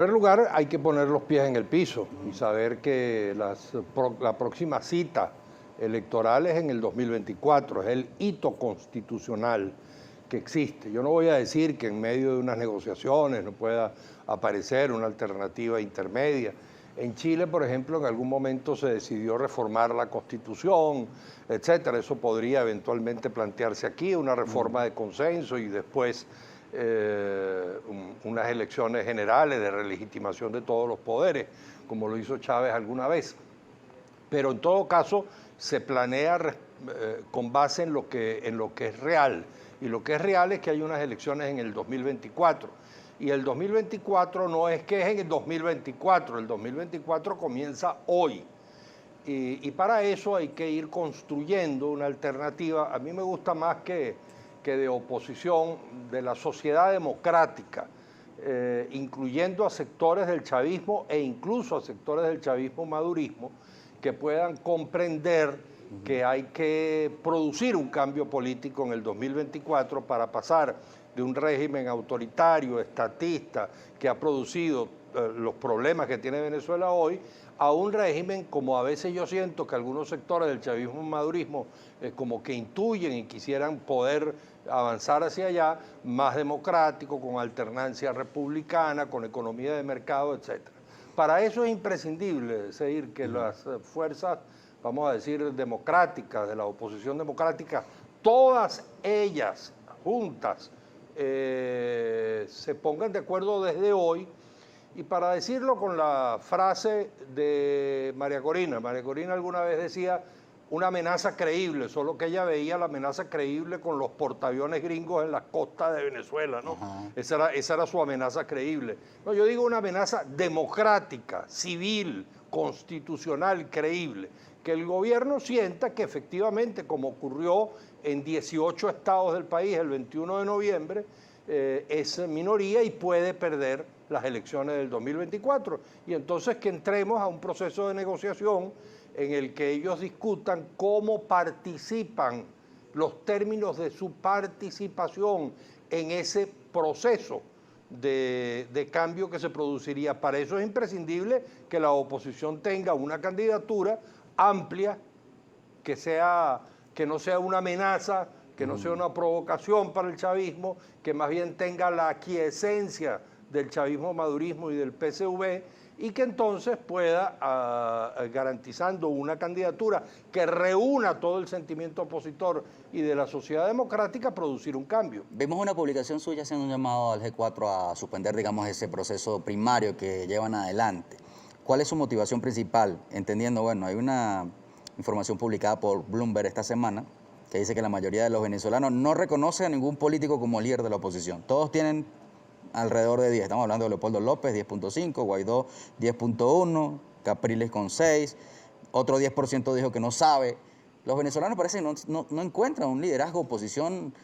primer lugar, hay que poner los pies en el piso y saber que la próxima cita electoral es en el 2024, es el hito constitucional que existe. Yo no voy a decir que en medio de unas negociaciones no pueda aparecer una alternativa intermedia. En Chile, por ejemplo, en algún momento se decidió reformar la Constitución, etcétera. Eso podría eventualmente plantearse aquí, una reforma de consenso y después unas elecciones generales de relegitimación de todos los poderes, como lo hizo Chávez alguna vez. Pero en todo caso se planea con base en lo que es real. Y lo que es real es que hay unas elecciones en el 2024. Y el 2024 no es que es en el 2024, el 2024 comienza hoy. Y para eso hay que ir construyendo una alternativa. A mí me gusta más que de oposición, de la sociedad democrática, incluyendo a sectores del chavismo e incluso a sectores del chavismo-madurismo, que puedan comprender que hay que producir un cambio político en el 2024 para pasar de un régimen autoritario, estatista, que ha producido los problemas que tiene Venezuela hoy, a un régimen, como a veces yo siento que algunos sectores del chavismo-madurismo como que intuyen y quisieran poder avanzar hacia allá, más democrático, con alternancia republicana, con economía de mercado, etc. Para eso es imprescindible, seguir que las fuerzas, vamos a decir, democráticas, de la oposición democrática, todas ellas juntas, se pongan de acuerdo desde hoy. Y para decirlo con la frase de María Corina alguna vez decía una amenaza creíble, solo que ella veía la amenaza creíble con los portaaviones gringos en las costas de Venezuela, ¿no? Esa era su amenaza creíble. No, yo digo una amenaza democrática, civil, constitucional, creíble. Que el gobierno sienta que efectivamente, como ocurrió en 18 estados del país el 21 de noviembre, es minoría y puede perder las elecciones del 2024. Y entonces que entremos a un proceso de negociación en el que ellos discutan cómo participan, los términos de su participación en ese proceso de cambio que se produciría. Para eso es imprescindible que la oposición tenga una candidatura amplia, que no sea una amenaza, que no sea una provocación para el chavismo, que más bien tenga la aquiescencia del chavismo-madurismo y del PSV, y que entonces pueda, garantizando una candidatura que reúna todo el sentimiento opositor y de la sociedad democrática, producir un cambio. Vemos una publicación suya haciendo un llamado al G4 a suspender, digamos, ese proceso primario que llevan adelante. ¿Cuál es su motivación principal? Entendiendo, bueno, hay una información publicada por Bloomberg esta semana que dice que la mayoría de los venezolanos no reconoce a ningún político como líder de la oposición. Todos tienen alrededor de 10. Estamos hablando de Leopoldo López, 10.5, Guaidó, 10.1, Capriles con 6, otro 10% dijo que no sabe. Los venezolanos parece que no encuentran un liderazgo oposición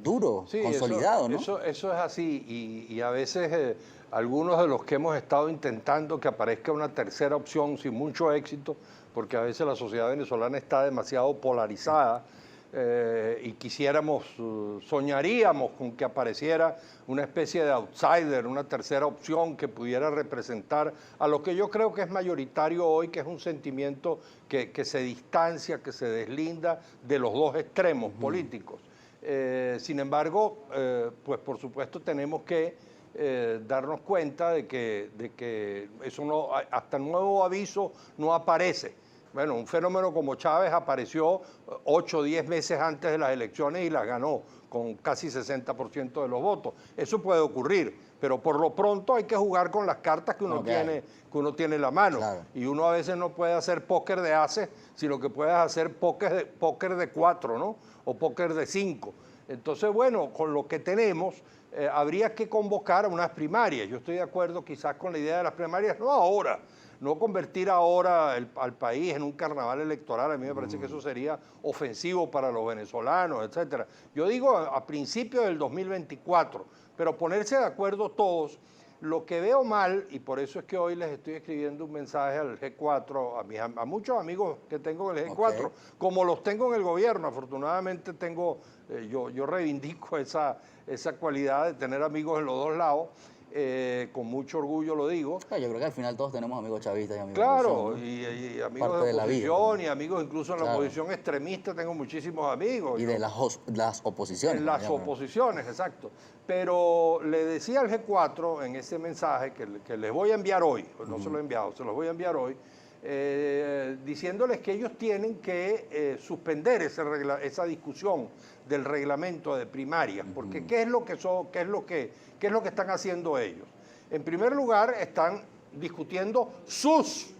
duro, sí, consolidado, ¿no? Eso es así y a veces algunos de los que hemos estado intentando que aparezca una tercera opción sin mucho éxito, porque a veces la sociedad venezolana está demasiado polarizada y soñaríamos con que apareciera una especie de outsider, una tercera opción que pudiera representar a lo que yo creo que es mayoritario hoy, que es un sentimiento que se distancia, que se deslinda de los dos extremos políticos. Sin embargo, pues por supuesto tenemos que darnos cuenta de que eso no, hasta nuevo aviso no aparece. Bueno, un fenómeno como Chávez apareció 8 o 10 meses antes de las elecciones y las ganó con casi 60% de los votos. Eso puede ocurrir, pero por lo pronto hay que jugar con las cartas que uno tiene en la mano. Claro. Y uno a veces no puede hacer póker de ases, sino que puede hacer póker de 4, ¿no? O póker de 5. Entonces, bueno, con lo que tenemos, habría que convocar a unas primarias. Yo estoy de acuerdo quizás con la idea de las primarias, no ahora, no convertir ahora al país en un carnaval electoral. A mí me parece que eso sería ofensivo para los venezolanos, etcétera. Yo digo a principios del 2024, pero ponerse de acuerdo todos. Lo que veo mal, y por eso es que hoy les estoy escribiendo un mensaje al G4, a muchos amigos que tengo en el G4, como los tengo en el gobierno, afortunadamente tengo, yo reivindico esa cualidad de tener amigos en los dos lados, con mucho orgullo lo digo. Yo creo que al final todos tenemos amigos chavistas y amigos Claro, de y amigos parte de de la vida oposición, también. y amigos incluso en la Claro. oposición extremista, tengo muchísimos amigos. Y Yo- de las oposiciones. En las digamos. oposiciones, exacto. Pero le decía al G4 en ese mensaje que les voy a enviar hoy, pues no se lo he enviado, se los voy a enviar hoy, diciéndoles que ellos tienen que suspender esa discusión del reglamento de primarias, porque ¿qué es lo que están haciendo ellos? En primer lugar, están discutiendo sus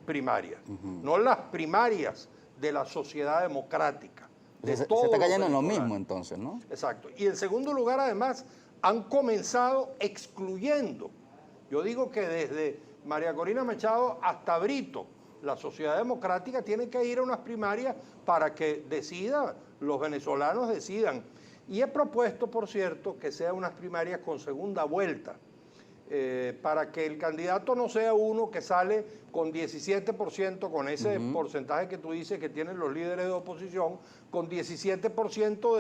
primarias, no las primarias de la sociedad democrática. De Se todos está los cayendo en lo venezolanos. mismo entonces, ¿no? Exacto. Y en segundo lugar, además, han comenzado excluyendo. Yo digo que desde María Corina Machado hasta Brito, la sociedad democrática tiene que ir a unas primarias para que los venezolanos decidan. Y he propuesto, por cierto, que sean unas primarias con segunda vuelta. Para que el candidato no sea uno que sale con 17%, con ese porcentaje que tú dices que tienen los líderes de oposición, con 17%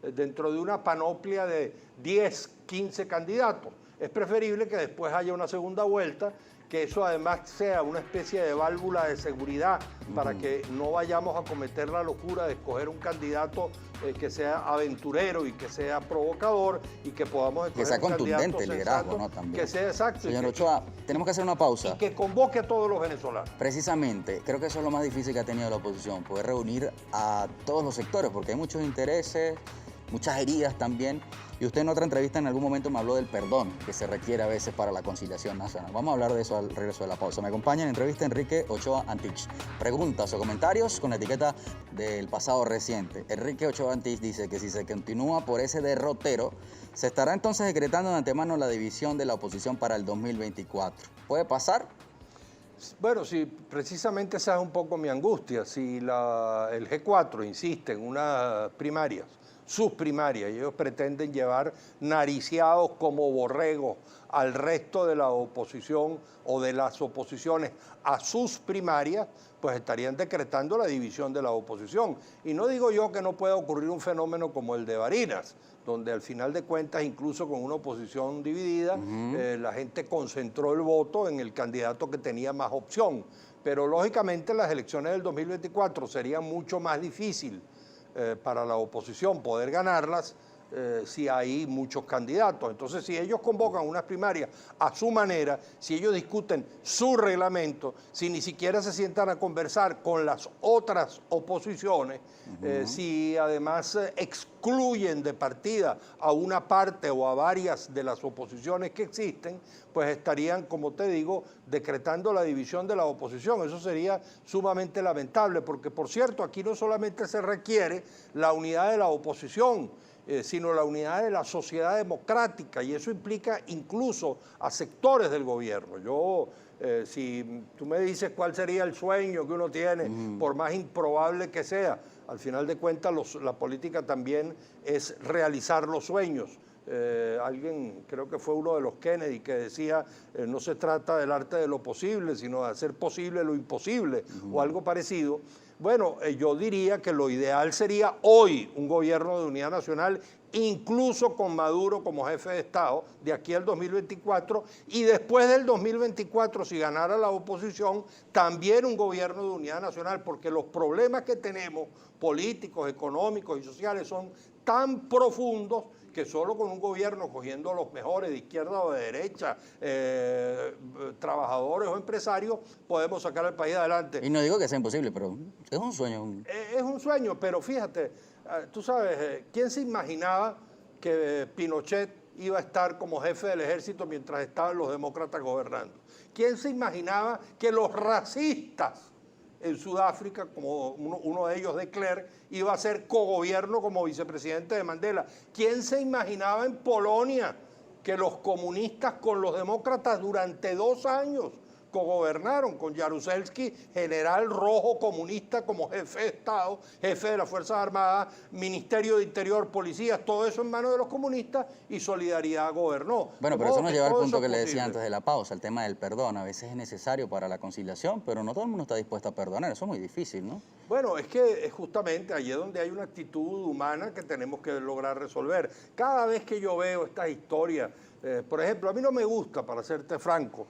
dentro de una panoplia de 10, 15 candidatos. Es preferible que después haya una segunda vuelta, que eso además sea una especie de válvula de seguridad para que no vayamos a cometer la locura de escoger un candidato que sea aventurero y que sea provocador y que podamos escoger Que sea un candidato contundente el liderazgo, sensato, ¿no? También. que sea exacto Señor Ochoa, tenemos que hacer una pausa. y que convoque a todos los venezolanos. Precisamente, creo que eso es lo más difícil que ha tenido la oposición, poder reunir a todos los sectores, porque hay muchos intereses, muchas heridas también. Y usted en otra entrevista en algún momento me habló del perdón que se requiere a veces para la conciliación nacional. Vamos a hablar de eso al regreso de la pausa. Me acompaña en entrevista Enrique Ochoa Antich. Preguntas o comentarios con la etiqueta del pasado reciente. Enrique Ochoa Antich dice que si se continúa por ese derrotero, se estará entonces decretando de antemano la división de la oposición para el 2024. ¿Puede pasar? Bueno, si precisamente esa es un poco mi angustia, si el G4 insiste en unas primarias, sus primarias, y ellos pretenden llevar nariciados como borregos al resto de la oposición o de las oposiciones a sus primarias, pues estarían decretando la división de la oposición. Y no digo yo que no pueda ocurrir un fenómeno como el de Barinas, donde al final de cuentas, incluso con una oposición dividida, la gente concentró el voto en el candidato que tenía más opción. Pero lógicamente las elecciones del 2024 serían mucho más difícil para la oposición poder ganarlas si hay muchos candidatos. Entonces, si ellos convocan unas primarias a su manera, si ellos discuten su reglamento, si ni siquiera se sientan a conversar con las otras oposiciones, si además excluyen de partida a una parte o a varias de las oposiciones que existen, pues estarían, como te digo, decretando la división de la oposición. Eso sería sumamente lamentable, porque, por cierto, aquí no solamente se requiere la unidad de la oposición, sino la unidad de la sociedad democrática, y eso implica incluso a sectores del gobierno. Yo, si tú me dices cuál sería el sueño que uno tiene, por más improbable que sea, al final de cuentas la política también es realizar los sueños. Alguien, creo que fue uno de los Kennedy, que decía, no se trata del arte de lo posible, sino de hacer posible lo imposible, o algo parecido. Bueno, yo diría que lo ideal sería hoy un gobierno de unidad nacional, incluso con Maduro como jefe de Estado, de aquí al 2024, y después del 2024, si ganara la oposición, también un gobierno de unidad nacional, porque los problemas que tenemos, políticos, económicos y sociales, son tan profundos que solo con un gobierno cogiendo a los mejores de izquierda o de derecha, trabajadores o empresarios, podemos sacar al país adelante. Y no digo que sea imposible, pero es un sueño. Es un sueño, pero fíjate, tú sabes, ¿quién se imaginaba que Pinochet iba a estar como jefe del ejército mientras estaban los demócratas gobernando? ¿Quién se imaginaba que los racistas en Sudáfrica, como uno de ellos de Klerk, iba a ser cogobierno como vicepresidente de Mandela? ¿Quién se imaginaba en Polonia que los comunistas con los demócratas durante 2 años cogobernaron, con Jaruzelski, general rojo comunista como jefe de Estado, jefe de las Fuerzas Armadas, Ministerio de Interior, policías, todo eso en manos de los comunistas, y Solidaridad gobernó? Bueno, pero eso nos lleva al punto que le posible. decía antes de la pausa, el tema del perdón. A veces es necesario para la conciliación, pero no todo el mundo está dispuesto a perdonar. Eso es muy difícil, ¿no? Bueno, es que es justamente allí donde hay una actitud humana que tenemos que lograr resolver. Cada vez que yo veo estas historias Por ejemplo, a mí no me gusta, para serte franco,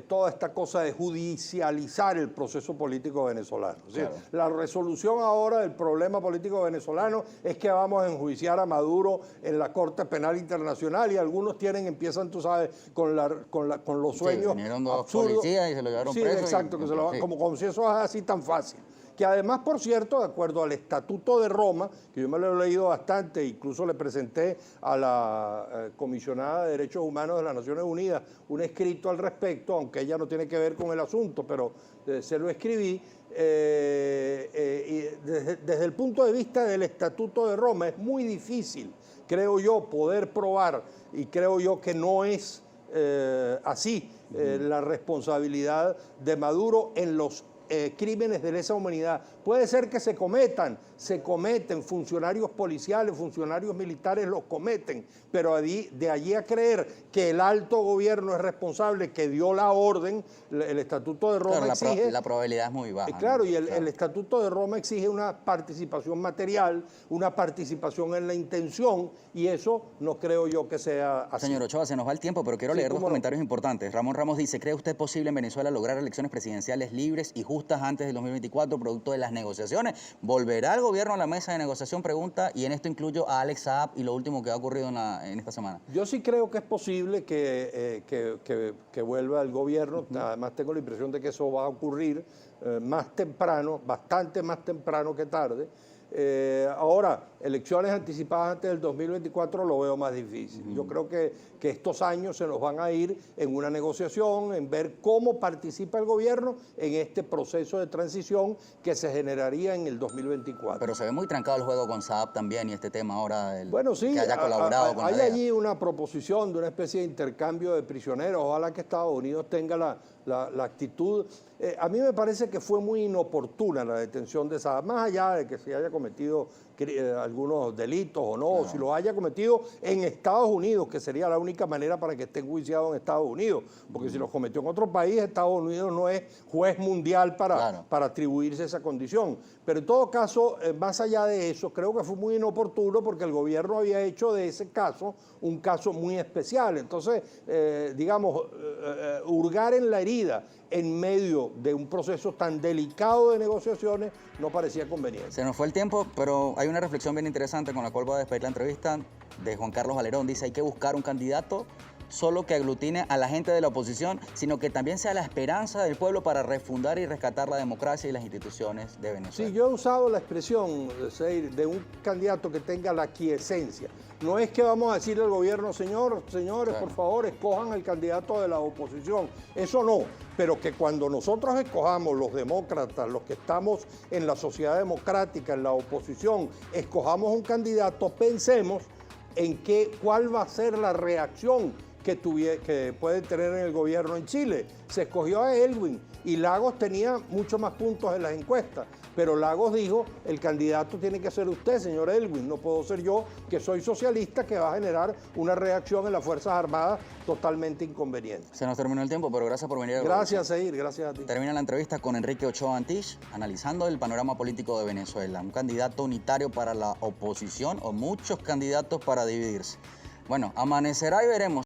toda esta cosa de judicializar el proceso político venezolano. Claro. La resolución ahora del problema político venezolano es que vamos a enjuiciar a Maduro en la Corte Penal Internacional y algunos empiezan, tú sabes, con los sueños vinieron dos absurdos. Policías y se lo llevaron preso. Exacto, como si eso es así tan fácil. Que además, por cierto, de acuerdo al Estatuto de Roma, que yo me lo he leído bastante, incluso le presenté a la comisionada de Derechos Humanos de las Naciones Unidas un escrito al respecto, aunque ella no tiene que ver con el asunto, pero se lo escribí, desde el punto de vista del Estatuto de Roma es muy difícil, creo yo, poder probar, y creo yo que no es así la responsabilidad de Maduro en los crímenes de lesa humanidad. Puede ser que se cometen, funcionarios policiales, funcionarios militares los cometen, pero de allí a creer que el alto gobierno es responsable, que dio la orden, el Estatuto de Roma exige... La probabilidad es muy baja. Claro, ¿no? Y el Estatuto de Roma exige una participación material, una participación en la intención, y eso no creo yo que sea así. Señor Ochoa, se nos va el tiempo, pero quiero leer dos comentarios importantes. Ramón Ramos dice, ¿cree usted posible en Venezuela lograr elecciones presidenciales libres y justas antes del 2024, producto de las negociaciones? ¿Volverá el gobierno a la mesa de negociación? Pregunta, y en esto incluyo a Alex Saab y lo último que ha ocurrido en esta semana. Yo sí creo que es posible que vuelva el gobierno. Además tengo la impresión de que eso va a ocurrir más temprano, bastante más temprano que tarde. Ahora, elecciones anticipadas antes del 2024 lo veo más difícil. Yo creo que estos años se nos van a ir en una negociación, en ver cómo participa el gobierno en este proceso de transición que se generaría en el 2024. Pero se ve muy trancado el juego con Saab también y este tema ahora bueno, sí, que haya colaborado con hay la DEA. allí una proposición de una especie de intercambio de prisioneros. Ojalá que Estados Unidos tenga la actitud. A mí me parece que fue muy inoportuna la detención de Saab, más allá de que se haya cometido algunos delitos o no, si lo haya cometido en Estados Unidos, que sería la única manera para que esté enjuiciado en Estados Unidos, porque si lo cometió en otro país, Estados Unidos no es juez mundial para atribuirse esa condición. Pero en todo caso, más allá de eso, creo que fue muy inoportuno porque el gobierno había hecho de ese caso un caso muy especial. Entonces, digamos, hurgar en la herida en medio de un proceso tan delicado de negociaciones no parecía conveniente. Se nos fue el tiempo, pero hay una reflexión bien interesante con la cual voy a despedir la entrevista de Juan Carlos Valerón. Dice, hay que buscar un candidato solo que aglutine a la gente de la oposición, sino que también sea la esperanza del pueblo para refundar y rescatar la democracia y las instituciones de Venezuela. Sí, yo he usado la expresión, Seir, de un candidato que tenga la quiesencia. No es que vamos a decirle al gobierno, señores, por favor, escojan al candidato de la oposición. Eso no, pero que cuando nosotros escojamos, los demócratas, los que estamos en la sociedad democrática, en la oposición, escojamos un candidato, pensemos en cuál va a ser la reacción que puede tener en el gobierno en Chile. Se escogió a Elwin y Lagos tenía mucho más puntos en las encuestas, pero Lagos dijo, el candidato tiene que ser usted, señor Elwin, no puedo ser yo, que soy socialista, que va a generar una reacción en las Fuerzas Armadas totalmente inconveniente. Se nos terminó el tiempo, pero gracias por venir. Gracias, Seir, gracias a ti. Termina la entrevista con Enrique Ochoa Antich, analizando el panorama político de Venezuela. Un candidato unitario para la oposición o muchos candidatos para dividirse. Bueno, amanecerá y veremos.